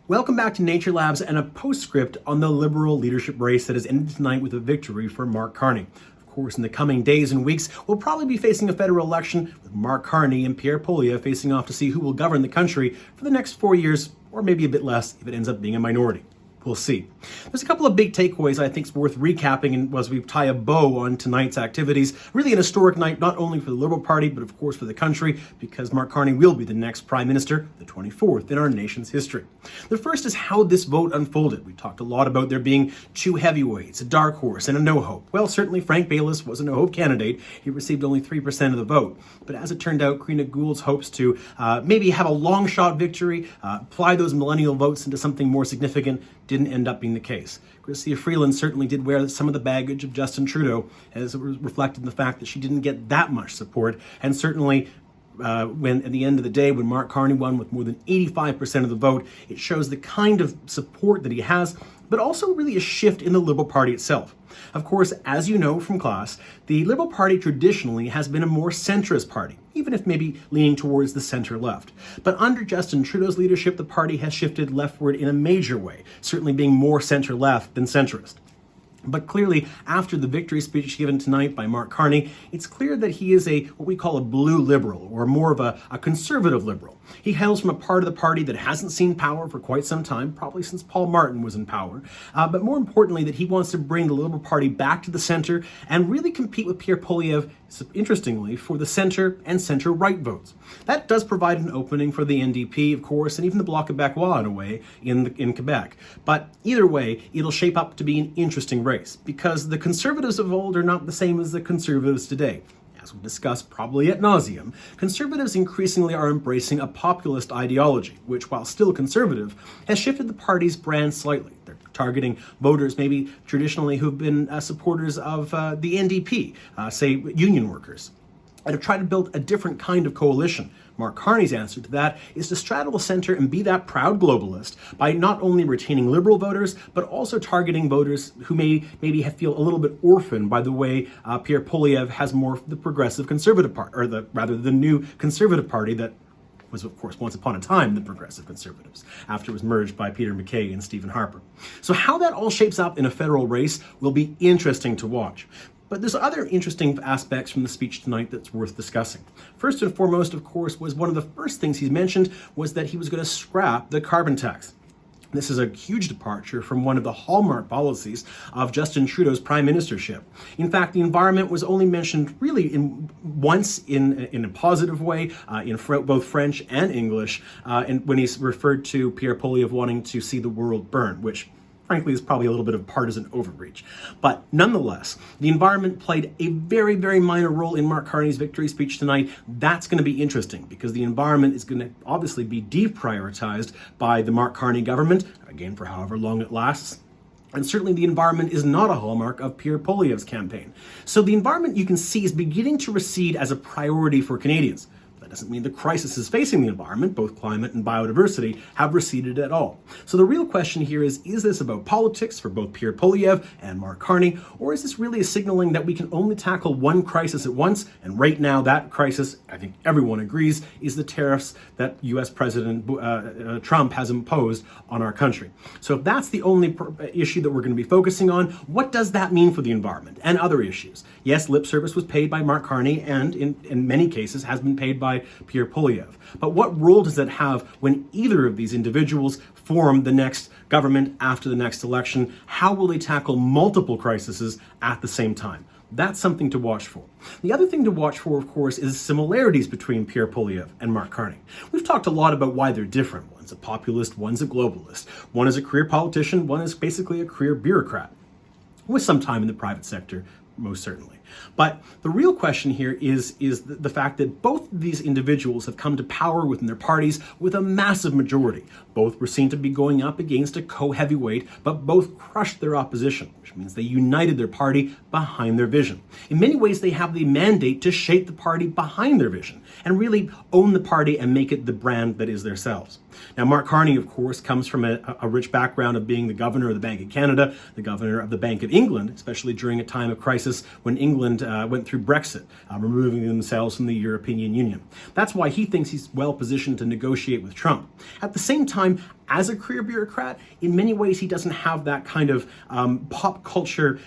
Welcome back to Nature Labs and a postscript on the Liberal leadership race that has ended tonight with a victory for Mark Carney. Of course, in the coming days and weeks, we'll probably be facing a federal election with Mark Carney and Pierre Poilievre facing off to see who will govern the country for the next 4 years, or maybe a bit less if it ends up being a minority. We'll see. There's a couple of big takeaways I think is worth recapping and as we tie a bow on tonight's activities. Really an historic night, not only for the Liberal Party, but of course for the country, because Mark Carney will be the next Prime Minister, the 24th in our nation's history. The first is how this vote unfolded. We talked a lot about there being two heavyweights, a dark horse and a no-hope. Well, certainly Frank Baylis was a no-hope candidate. He received only 3% of the vote. But as it turned out, Karina Gould's hopes to maybe have a long-shot victory, apply those millennial votes into something more significant, didn't end up being the case. Chrystia Freeland certainly did wear some of the baggage of Justin Trudeau, as it was reflected in the fact that she didn't get that much support, and certainly when at the end of the day, when Mark Carney won with more than 85% of the vote, it shows the kind of support that he has, but also really a shift in the Liberal Party itself. Of course, as you know from class, the Liberal Party traditionally has been a more centrist party, even if maybe leaning towards the center-left. But under Justin Trudeau's leadership, the party has shifted leftward in a major way, certainly being more center-left than centrist. But clearly, after the victory speech given tonight by Mark Carney, it's clear that he is what we call a blue liberal, or more of a conservative liberal. He hails from a part of the party that hasn't seen power for quite some time, probably since Paul Martin was in power. But more importantly, that he wants to bring the Liberal Party back to the center and really compete with Pierre Poilievre, interestingly, for the center and center-right votes. That does provide an opening for the NDP, of course, and even the Bloc Québécois in a way in Quebec. But either way, it'll shape up to be an interesting race, because the conservatives of old are not the same as the conservatives today. As we discussed probably ad nauseum, conservatives increasingly are embracing a populist ideology, which, while still conservative, has shifted the party's brand slightly. They're targeting voters maybe traditionally who've been supporters of the NDP, say union workers, and have tried to build a different kind of coalition. Mark Carney's answer to that is to straddle the center and be that proud globalist by not only retaining Liberal voters, but also targeting voters who maybe feel a little bit orphaned by the way Pierre Poilievre has more the progressive conservative party, or the new conservative party that was, of course, once upon a time the Progressive Conservatives, after it was merged by Peter MacKay and Stephen Harper. So how that all shapes up in a federal race will be interesting to watch. But there's other interesting aspects from the speech tonight that's worth discussing. First and foremost, of course, was one of the first things he mentioned was that he was going to scrap the carbon tax. This is a huge departure from one of the hallmark policies of Justin Trudeau's prime ministership. In fact, the environment was only mentioned really once in a positive way in both French and English, and when he's referred to Pierre Poilievre wanting to see the world burn, which frankly is probably a little bit of partisan overreach. But nonetheless, the environment played a very, very minor role in Mark Carney's victory speech tonight. That's going to be interesting because the environment is going to obviously be deprioritized by the Mark Carney government, again, for however long it lasts. And certainly the environment is not a hallmark of Pierre Poilievre's campaign. So the environment, you can see, is beginning to recede as a priority for Canadians. That doesn't mean the crises facing the environment, both climate and biodiversity, have receded at all. So the real question here is this about politics for both Pierre Poilievre and Mark Carney, or is this really a signaling that we can only tackle one crisis at once? And right now, that crisis, I think everyone agrees, is the tariffs that U.S. President Trump has imposed on our country. So if that's the only issue that we're going to be focusing on, what does that mean for the environment and other issues? Yes, lip service was paid by Mark Carney and in many cases has been paid by Pierre Poilievre. But what role does that have when either of these individuals form the next government after the next election? How will they tackle multiple crises at the same time? That's something to watch for. The other thing to watch for, of course, is similarities between Pierre Poilievre and Mark Carney. We've talked a lot about why they're different. One's a populist, one's a globalist. One is a career politician, one is basically a career bureaucrat, with some time in the private sector, most certainly. But the real question here is the fact that both of these individuals have come to power within their parties with a massive majority. Both were seen to be going up against a co-heavyweight, but both crushed their opposition, which means they united their party behind their vision. In many ways, they have the mandate to shape the party behind their vision and really own the party and make it the brand that is themselves. Now, Mark Carney, of course, comes from a rich background of being the governor of the Bank of Canada, the governor of the Bank of England, especially during a time of crisis when England went through Brexit, removing themselves from the European Union. That's why he thinks he's well positioned to negotiate with Trump. At the same time, as a career bureaucrat, in many ways, he doesn't have that kind of pop culture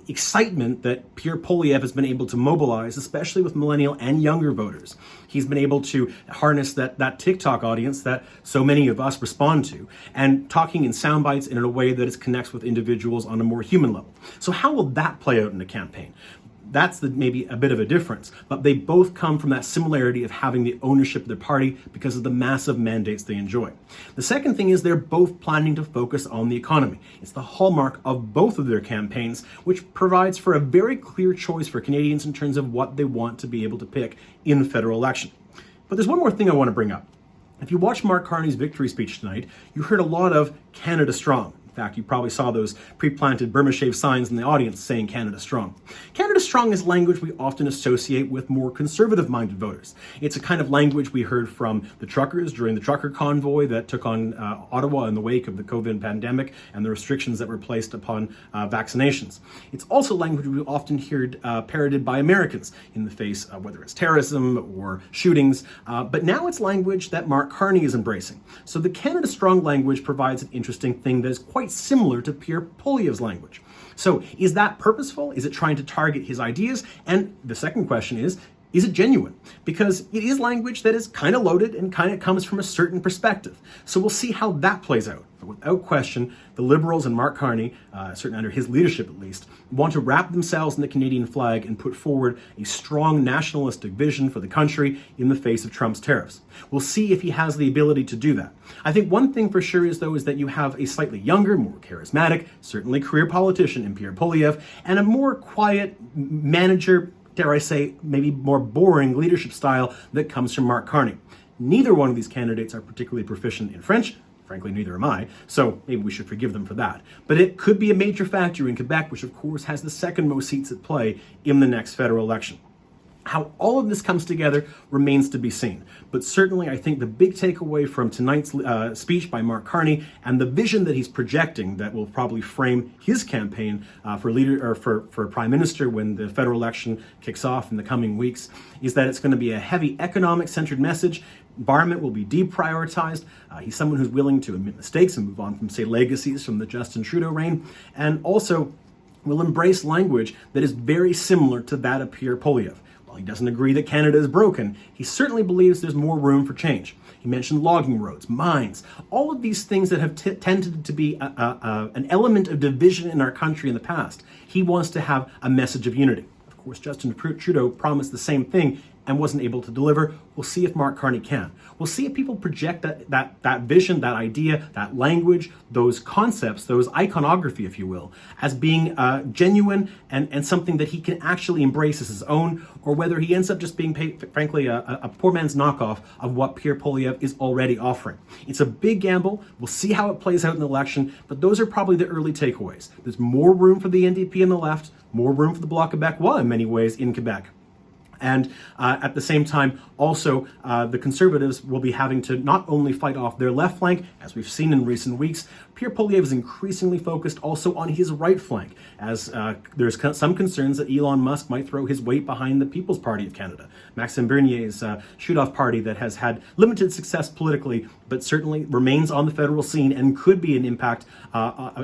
excitement that Pierre Poilievre has been able to mobilize, especially with millennial and younger voters. He's been able to harness that TikTok audience that so many of us respond to, and talking in sound bites and in a way that it connects with individuals on a more human level. So how will that play out in a campaign? That's maybe a bit of a difference, but they both come from that similarity of having the ownership of their party because of the massive mandates they enjoy. The second thing is they're both planning to focus on the economy. It's the hallmark of both of their campaigns, which provides for a very clear choice for Canadians in terms of what they want to be able to pick in the federal election. But there's one more thing I want to bring up. If you watched Mark Carney's victory speech tonight, you heard a lot of Canada Strong. In fact, you probably saw those pre-planted Burma Shave signs in the audience saying Canada Strong. Canada Strong is language we often associate with more conservative-minded voters. It's a kind of language we heard from the truckers during the trucker convoy that took on Ottawa in the wake of the COVID pandemic and the restrictions that were placed upon vaccinations. It's also language we often heard parroted by Americans in the face of whether it's terrorism or shootings, but now it's language that Mark Carney is embracing. So the Canada Strong language provides an interesting thing that is quite similar to Pierre Poilievre's language. So is that purposeful? Is it trying to target his ideas? And the second question is it genuine? Because it is language that is kind of loaded and kind of comes from a certain perspective. So we'll see how that plays out. But without question, the Liberals and Mark Carney, certainly under his leadership at least, want to wrap themselves in the Canadian flag and put forward a strong nationalistic vision for the country in the face of Trump's tariffs. We'll see if he has the ability to do that. I think one thing for sure is that you have a slightly younger, more charismatic, certainly career politician in Pierre Poilievre, and a more quiet manager, dare I say, maybe more boring leadership style that comes from Mark Carney. Neither one of these candidates are particularly proficient in French. Frankly, neither am I, so maybe we should forgive them for that. But it could be a major factor in Quebec, which of course has the second most seats at play in the next federal election. How all of this comes together remains to be seen. But certainly, I think the big takeaway from tonight's speech by Mark Carney and the vision that he's projecting that will probably frame his campaign for prime minister when the federal election kicks off in the coming weeks is that it's going to be a heavy economic-centered message. Environment will be deprioritized. He's someone who's willing to admit mistakes and move on from, say, legacies from the Justin Trudeau reign, and also will embrace language that is very similar to that of Pierre Poilievre. While he doesn't agree that Canada is broken, he certainly believes there's more room for change. He mentioned logging roads, mines, all of these things that have tended to be an element of division in our country in the past. He wants to have a message of unity. Of course, Justin Trudeau promised the same thing and wasn't able to deliver. We'll see if Mark Carney can. We'll see if people project that vision, that idea, that language, those concepts, those iconography, if you will, as being genuine and something that he can actually embrace as his own, or whether he ends up just being, frankly, a poor man's knockoff of what Pierre Poilievre is already offering. It's a big gamble. We'll see how it plays out in the election, but those are probably the early takeaways. There's more room for the NDP on the left, more room for the Bloc Québécois in many ways in Quebec. And at the same time, also, the Conservatives will be having to not only fight off their left flank, as we've seen in recent weeks, Pierre Poilievre is increasingly focused also on his right flank, as there's some concerns that Elon Musk might throw his weight behind the People's Party of Canada, Maxime Bernier's shoot-off party that has had limited success politically, but certainly remains on the federal scene and could be an impact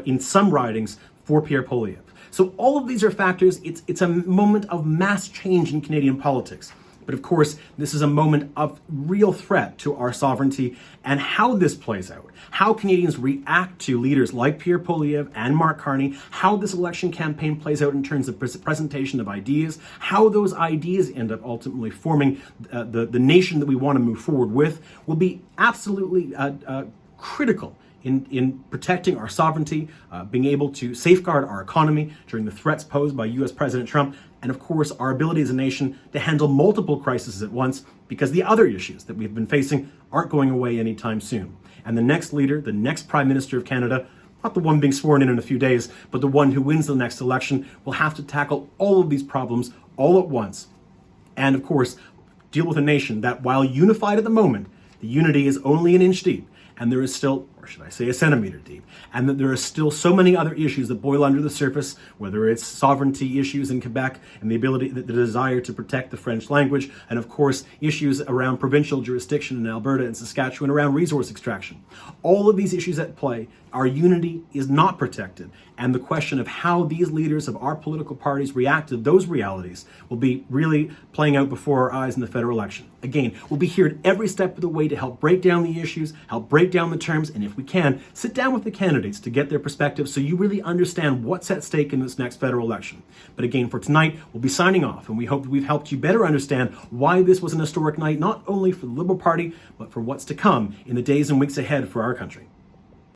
in some ridings for Pierre Poilievre. So all of these are factors. It's a moment of mass change in Canadian politics. But of course, this is a moment of real threat to our sovereignty, and how this plays out, how Canadians react to leaders like Pierre Poilievre and Mark Carney, how this election campaign plays out in terms of presentation of ideas, how those ideas end up ultimately forming the nation that we want to move forward with, will be absolutely critical in protecting our sovereignty, being able to safeguard our economy during the threats posed by U.S. President Trump, and of course, our ability as a nation to handle multiple crises at once, because the other issues that we've been facing aren't going away anytime soon. And the next leader, the next Prime Minister of Canada, not the one being sworn in a few days, but the one who wins the next election, will have to tackle all of these problems all at once. And of course, deal with a nation that, while unified at the moment, the unity is only an inch deep. And there is still, or should I say a centimeter deep, and that there are still so many other issues that boil under the surface, whether it's sovereignty issues in Quebec and the desire to protect the French language, and of course issues around provincial jurisdiction in Alberta and Saskatchewan around resource extraction. All of these issues at play, our unity is not protected, and the question of how these leaders of our political parties react to those realities will be really playing out before our eyes in the federal election. Again, we'll be here at every step of the way to help break down the issues, help break down the terms, and if we can, sit down with the candidates to get their perspective so you really understand what's at stake in this next federal election. But again, for tonight, we'll be signing off, and we hope that we've helped you better understand why this was an historic night, not only for the Liberal Party, but for what's to come in the days and weeks ahead for our country.